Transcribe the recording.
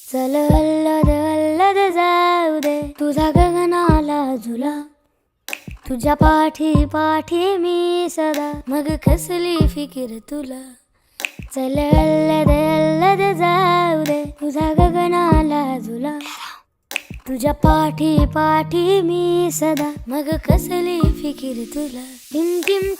चल अल्लद अल्लद जाऊ दे तुझा गगनाला झुला, तुझ्या पाठी पाठी मी सदा, मग कसली फिकीर तुला. चल अल्लद अल्लद जाऊ दे तुझा गगनाला झुला, तुझ्या पाठी पाठी मी सदा, मग कसली फिकीर तुला. Team team